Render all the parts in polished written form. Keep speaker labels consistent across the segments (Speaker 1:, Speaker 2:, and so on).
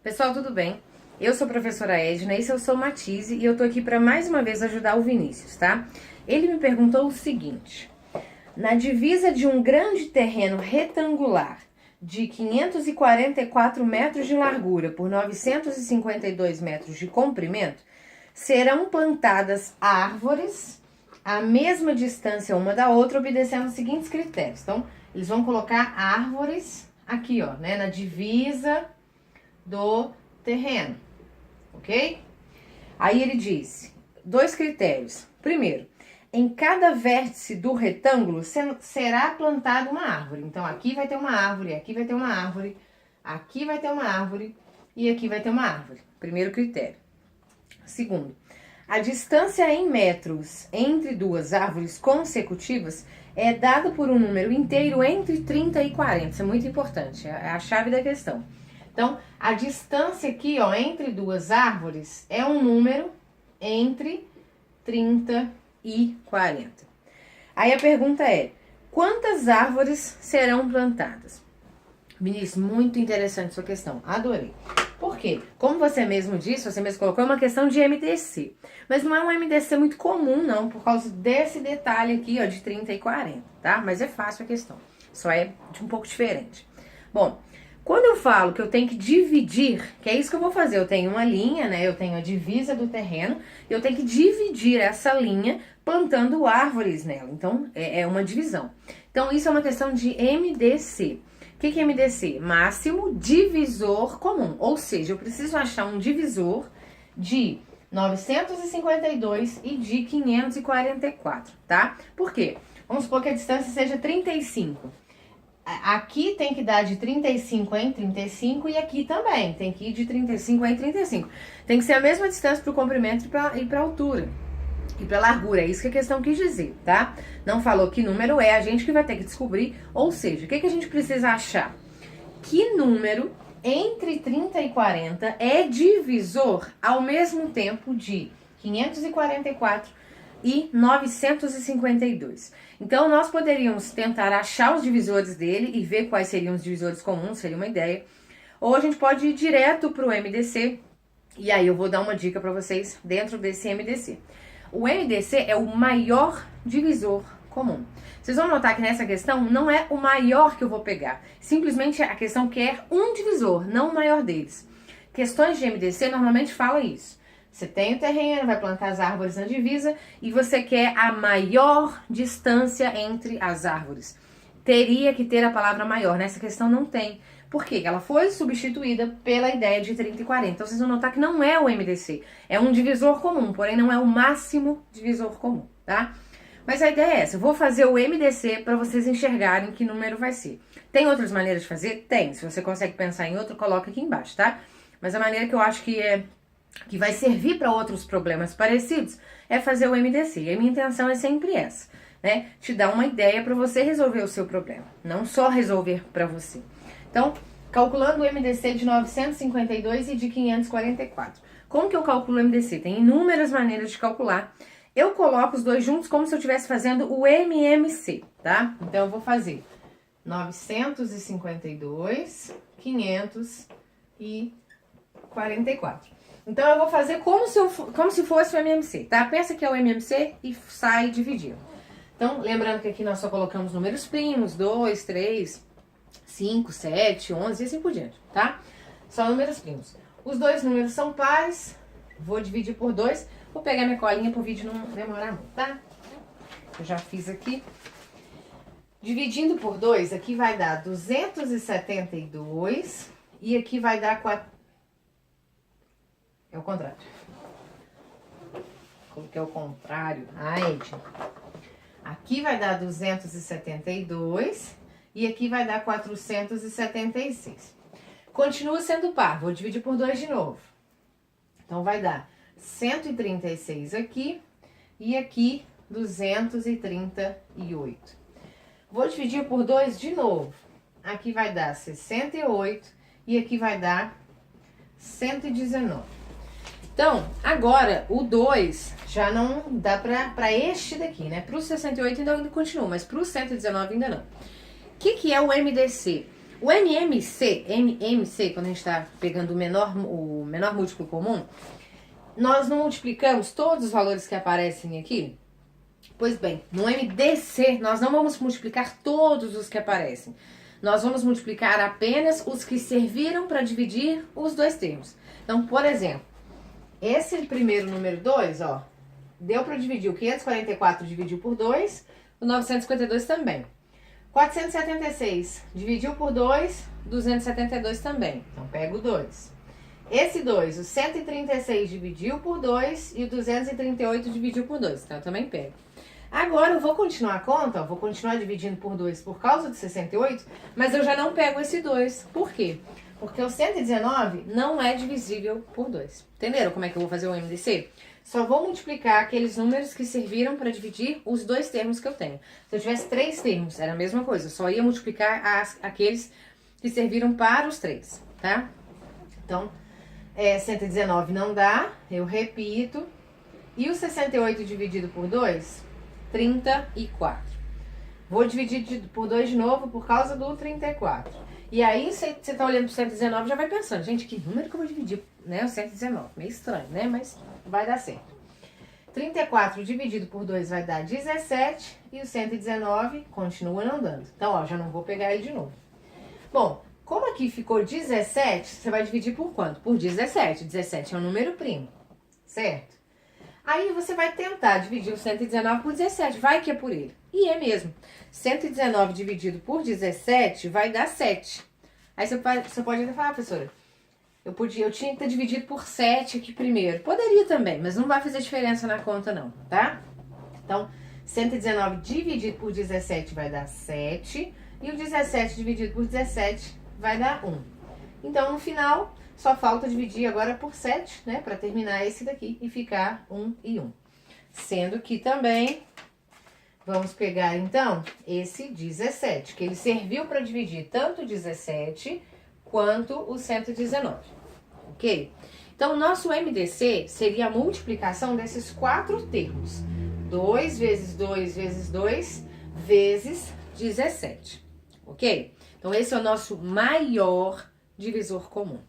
Speaker 1: Pessoal, tudo bem? Eu sou a professora Edna, esse é o Somatize e eu tô aqui para mais uma vez ajudar o Vinícius, tá? Ele me perguntou o seguinte: na divisa de um grande terreno retangular de 544 metros de largura por 952 metros de comprimento, serão plantadas árvores à mesma distância uma da outra, obedecendo os seguintes critérios. Então, eles vão colocar árvores aqui, ó, né, na divisa do terreno, ok? Aí ele disse, dois critérios. Primeiro, em cada vértice do retângulo será plantada uma árvore. Então, aqui vai ter uma árvore, aqui vai ter uma árvore, aqui vai ter uma árvore e aqui vai ter uma árvore. Primeiro critério. Segundo, a distância em metros entre duas árvores consecutivas é dada por um número inteiro entre 30 e 40. Isso é muito importante, é a chave da questão. Então, a distância aqui, ó, entre duas árvores é um número entre 30 e 40. Aí a pergunta é, quantas árvores serão plantadas? Vinícius, muito interessante sua questão, adorei. Por quê? Como você mesmo disse, você mesmo colocou, é uma questão de MDC. Mas não é um MDC muito comum, não, por causa desse detalhe aqui, ó, de 30 e 40, tá? Mas é fácil a questão, só é de um pouco diferente. Bom, quando eu falo que eu tenho que dividir, que é isso que eu vou fazer, eu tenho uma linha, né, eu tenho a divisa do terreno, eu tenho que dividir essa linha plantando árvores nela, então é uma divisão. Então isso é uma questão de MDC. O que é MDC? Máximo divisor comum, ou seja, eu preciso achar um divisor de 952 e de 544, tá? Por quê? Vamos supor que a distância seja 35. Aqui tem que dar de 35 em 35 e aqui também tem que ir de 35 em 35. Tem que ser a mesma distância para o comprimento e para a altura. E para a largura, é isso que a questão quis dizer, tá? Não falou que número é, a gente que vai ter que descobrir. Ou seja, o que a gente precisa achar? Que número entre 30 e 40 é divisor ao mesmo tempo de 544 e 952. Então, nós poderíamos tentar achar os divisores dele e ver quais seriam os divisores comuns, seria uma ideia. Ou a gente pode ir direto para o MDC, e aí eu vou dar uma dica para vocês dentro desse MDC. O MDC é o maior divisor comum. Vocês vão notar que nessa questão não é o maior que eu vou pegar. Simplesmente a questão quer um divisor, não o maior deles. Questões de MDC normalmente falam isso. Você tem o terreno, vai plantar as árvores na divisa e você quer a maior distância entre as árvores. Teria que ter a palavra maior. Nessa questão não tem. Por quê? Ela foi substituída pela ideia de 30 e 40. Então vocês vão notar que não é o MDC. É um divisor comum, porém não é o máximo divisor comum, tá? Mas a ideia é essa. Eu vou fazer o MDC para vocês enxergarem que número vai ser. Tem outras maneiras de fazer? Tem. Se você consegue pensar em outro, coloca aqui embaixo, tá? Mas a maneira que eu acho que vai servir para outros problemas parecidos é fazer o MDC. E a minha intenção é sempre essa, né? Te dar uma ideia para você resolver o seu problema, não só resolver para você. Então, calculando o MDC de 952 e de 544. Como que eu calculo o MDC? Tem inúmeras maneiras de calcular. Eu coloco os dois juntos como se eu estivesse fazendo o MMC, tá? Então, eu vou fazer 952, 544. Então, eu vou fazer como se fosse o MMC, tá? Pensa que é o MMC e sai dividindo. Então, lembrando que aqui nós só colocamos números primos, 2, 3, 5, 7, 11 e assim por diante, tá? Só números primos. Os dois números são pares, vou dividir por 2. Vou pegar minha colinha para o vídeo não demorar muito, tá? Eu já fiz aqui. Dividindo por 2, aqui vai dar 272 e aqui vai dar 4... É o contrário. Coloquei o contrário. Ai, aqui vai dar 272 e aqui vai dar 476. Continua sendo par. Vou dividir por 2 de novo. Então, vai dar 136 aqui e aqui 238. Vou dividir por 2 de novo. Aqui vai dar 68 e aqui vai dar 119. Então, agora, o 2 já não dá para este daqui, né? Para o 68 ainda continua, mas para o 119 ainda não. O que é o MDC? O MMC, quando a gente está pegando o menor múltiplo comum, nós não multiplicamos todos os valores que aparecem aqui? Pois bem, no MDC, nós não vamos multiplicar todos os que aparecem. Nós vamos multiplicar apenas os que serviram para dividir os dois termos. Então, por exemplo, esse primeiro número 2, ó, deu para dividir o 544 dividiu por 2, o 952 também. 476 dividiu por 2, 272 também. Então, pega o 2. Esse 2, o 136 dividiu por 2 e o 238 dividiu por 2. Então, eu também pego. Agora, eu vou continuar a conta, ó, vou continuar dividindo por 2 por causa do 68, mas eu já não pego esse 2. Por quê? Porque o 119 não é divisível por 2. Entenderam como é que eu vou fazer o MDC? Só vou multiplicar aqueles números que serviram para dividir os dois termos que eu tenho. Se eu tivesse 3 termos, era a mesma coisa. Eu só ia multiplicar aqueles que serviram para os 3, tá? Então, 119 não dá, eu repito. E o 68 dividido por 2? 34. Vou dividir por 2 de novo por causa do 34. E aí, você tá olhando pro 119 já vai pensando, gente, que número que eu vou dividir, né? O 119. Meio estranho, né? Mas vai dar certo. 34 dividido por 2 vai dar 17 e o 119 continua não dando. Então, ó, já não vou pegar ele de novo. Bom, como aqui ficou 17, você vai dividir por quanto? Por 17. 17 é um número primo, certo? Aí você vai tentar dividir o 119 por 17, vai que é por ele. E é mesmo. 119 dividido por 17 vai dar 7. Aí você pode até falar, professora, eu tinha que ter dividido por 7 aqui primeiro. Poderia também, mas não vai fazer diferença na conta não, tá? Então, 119 dividido por 17 vai dar 7. E o 17 dividido por 17 vai dar 1. Então, no final, só falta dividir agora por 7, né? Para terminar esse daqui e ficar 1 e 1. Sendo que também, vamos pegar então esse 17, que ele serviu para dividir tanto o 17 quanto o 119, ok? Então, o nosso MDC seria a multiplicação desses 4 termos. 2 vezes 2 vezes 2 vezes 17, ok? Então, esse é o nosso maior divisor comum.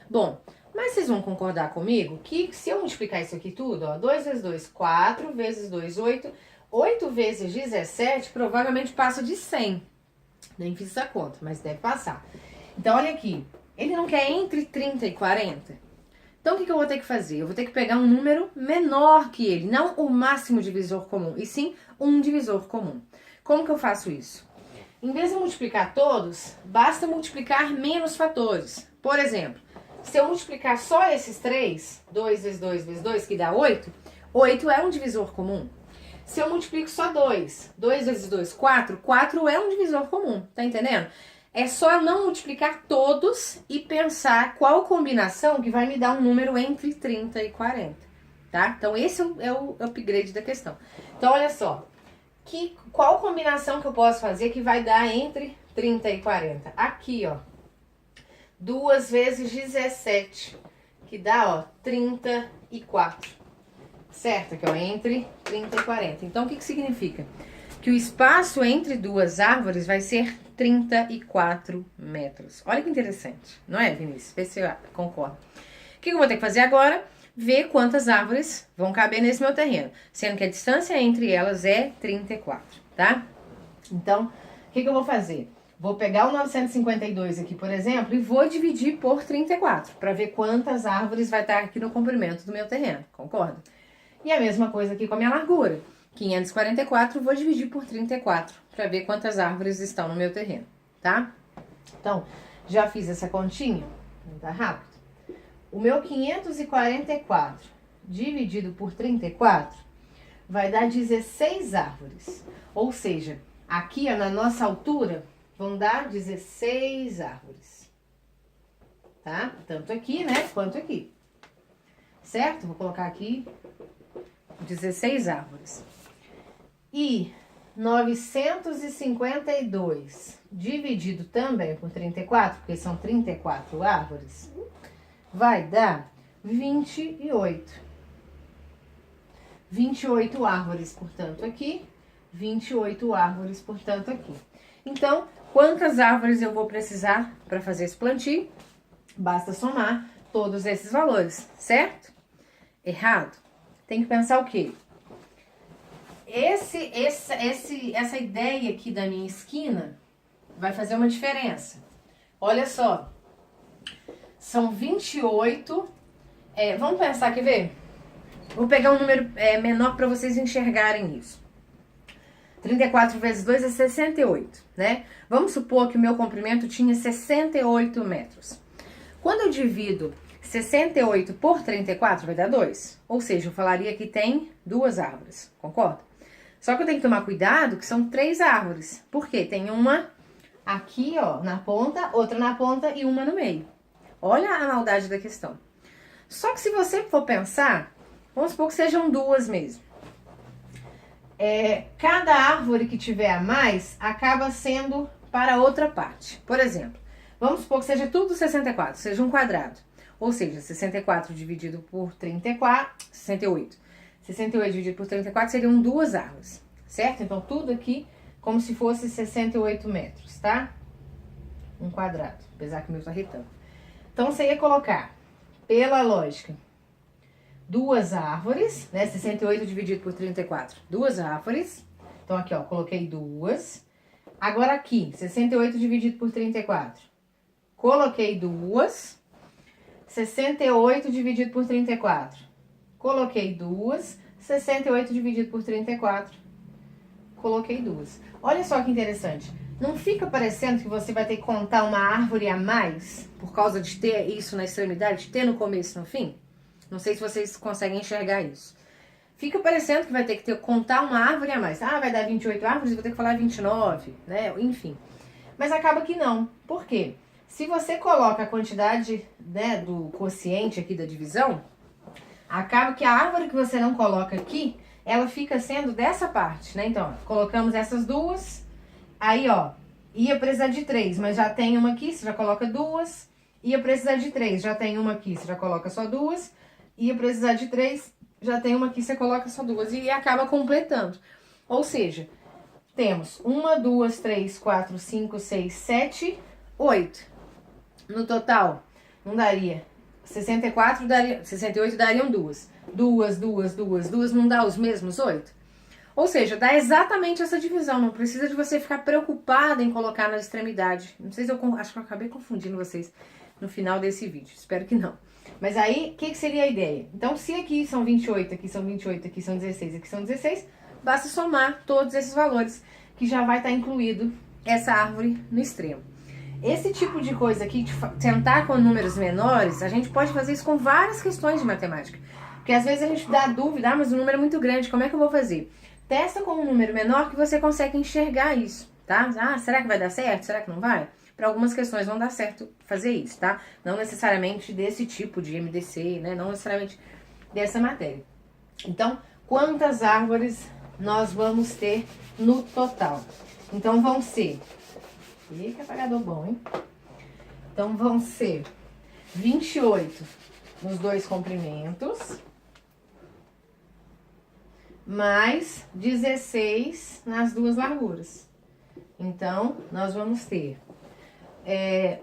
Speaker 1: Bom, mas vocês vão concordar comigo que se eu multiplicar isso aqui tudo, ó, 2 vezes 2, 4, vezes 2, 8, 8 vezes 17 provavelmente passa de 100. Nem fiz essa conta, mas deve passar. Então, olha aqui, ele não quer entre 30 e 40? Então, o que eu vou ter que fazer? Eu vou ter que pegar um número menor que ele, não o máximo divisor comum, e sim um divisor comum. Como que eu faço isso? Em vez de multiplicar todos, basta multiplicar menos fatores. Por exemplo, se eu multiplicar só esses 3, 2 vezes 2 vezes 2, que dá 8, 8 é um divisor comum. Se eu multiplico só 2, 2 vezes 2, 4, 4 é um divisor comum, tá entendendo? É só eu não multiplicar todos e pensar qual combinação que vai me dar um número entre 30 e 40, tá? Então, esse é o upgrade da questão. Então, olha só, qual combinação que eu posso fazer que vai dar entre 30 e 40? Aqui, ó, 2 vezes 17, que dá, ó, 34, certo? Aqui, ó, entre 30 e 40. Então, o que significa? Que o espaço entre duas árvores vai ser 34 metros. Olha que interessante, não é, Vinícius? Vê se você concorda. O que eu vou ter que fazer agora? Ver quantas árvores vão caber nesse meu terreno, sendo que a distância entre elas é 34, tá? Então, o que eu vou fazer? Vou pegar o 952 aqui, por exemplo, e vou dividir por 34, para ver quantas árvores vai estar aqui no comprimento do meu terreno, concorda? E a mesma coisa aqui com a minha largura. 544, vou dividir por 34, para ver quantas árvores estão no meu terreno, tá? Então, já fiz essa continha, tá rápido. O meu 544 dividido por 34 vai dar 16 árvores. Ou seja, aqui, ó, na nossa altura, vão dar 16 árvores. Tá? Tanto aqui, né, quanto aqui. Certo? Vou colocar aqui 16 árvores. E 952 dividido também por 34, porque são 34 árvores, vai dar 28. 28 árvores, portanto, aqui. 28 árvores, portanto, aqui. Então, quantas árvores eu vou precisar para fazer esse plantio. Basta somar todos esses valores, certo? Errado. Tem que pensar o quê? Essa ideia aqui da minha esquina vai fazer uma diferença. Olha só. São 28. Vamos pensar, quer ver? Vou pegar um número menor para vocês enxergarem isso. 34 vezes 2 é 68, né? Vamos supor que o meu comprimento tinha 68 metros. Quando eu divido 68 por 34, vai dar 2. Ou seja, eu falaria que tem 2 árvores, concorda? Só que eu tenho que tomar cuidado que são 3 árvores. Por quê? Tem uma aqui, ó, na ponta, outra na ponta e uma no meio. Olha a maldade da questão. Só que se você for pensar, vamos supor que sejam 2 mesmo. Cada árvore que tiver a mais acaba sendo para outra parte. Por exemplo, vamos supor que seja tudo 64, seja um quadrado. Ou seja, 64 dividido por 34, 68. 68 dividido por 34 seriam 2 árvores, certo? Então, tudo aqui como se fosse 68 metros, tá? Um quadrado, apesar que o meu tá retângulo. Então, você ia colocar, pela lógica, 2 árvores, né? 68 dividido por 34, 2 árvores. Então, aqui, ó, coloquei 2. Agora, aqui, 68 dividido por 34, coloquei 2. 68 dividido por 34, coloquei 2. 68 dividido por 34, coloquei 2. Olha só que interessante. Não fica parecendo que você vai ter que contar uma árvore a mais por causa de ter isso na extremidade, de ter no começo e no fim? Não sei se vocês conseguem enxergar isso. Fica parecendo que vai ter que contar uma árvore a mais. Ah, vai dar 28 árvores, vou ter que falar 29, né? Enfim. Mas acaba que não. Por quê? Se você coloca a quantidade, né, do quociente aqui da divisão, acaba que a árvore que você não coloca aqui, ela fica sendo dessa parte, né? Então, ó, colocamos essas 2, aí, ó, ia precisar de 3, mas já tem uma aqui, você já coloca 2. Ia precisar de 3, já tem uma aqui, você já coloca só 2. Ia precisar de 3, já tem uma aqui, você coloca só 2. E acaba completando. Ou seja, temos 1, 2, 3, 4, 5, 6, 7, 8. No total, não daria 64, 68 dariam 2. 2, 2, 2, 2, não dá os mesmos 8? Ou seja, dá exatamente essa divisão. Não precisa de você ficar preocupada em colocar na extremidade. Não sei se acho que eu acabei confundindo vocês no final desse vídeo. Espero que não. Mas aí, o que seria a ideia? Então, se aqui são 28, aqui são 28, aqui são 16, aqui são 16, basta somar todos esses valores, que já vai estar incluído essa árvore no extremo. Esse tipo de coisa aqui, de tentar com números menores, a gente pode fazer isso com várias questões de matemática. Porque às vezes a gente dá dúvida, mas o número é muito grande, como é que eu vou fazer? Testa com um número menor que você consegue enxergar isso, tá? Ah, será que vai dar certo? Será que não vai? Para algumas questões não dá certo fazer isso, tá? Não necessariamente desse tipo de MDC, né? Não necessariamente dessa matéria. Então, quantas árvores nós vamos ter no total? Então, vão ser... Ih, que apagador bom, hein? Então, vão ser 28 nos 2 comprimentos, mais 16 nas 2 larguras. Então, nós vamos ter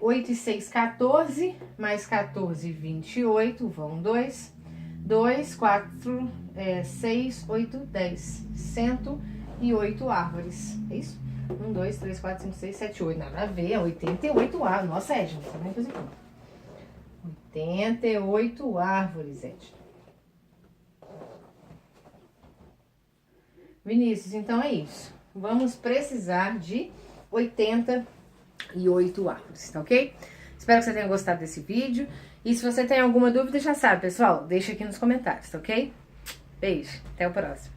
Speaker 1: 8 e 6, 14, mais 14, 28, vão 2. 2, 4, 6, 8, 10. 108 árvores, é isso? 1, 2, 3, 4, 5, 6, 7, 8. Nada a ver, 88 árvores. Nossa, Edna, não sabe nem fazer conta. 88 árvores, Edna. Vinícius, então é isso. Vamos precisar de 88 árvores, tá ok? Espero que você tenha gostado desse vídeo. E se você tem alguma dúvida, já sabe, pessoal, deixa aqui nos comentários, tá ok? Beijo, até o próximo.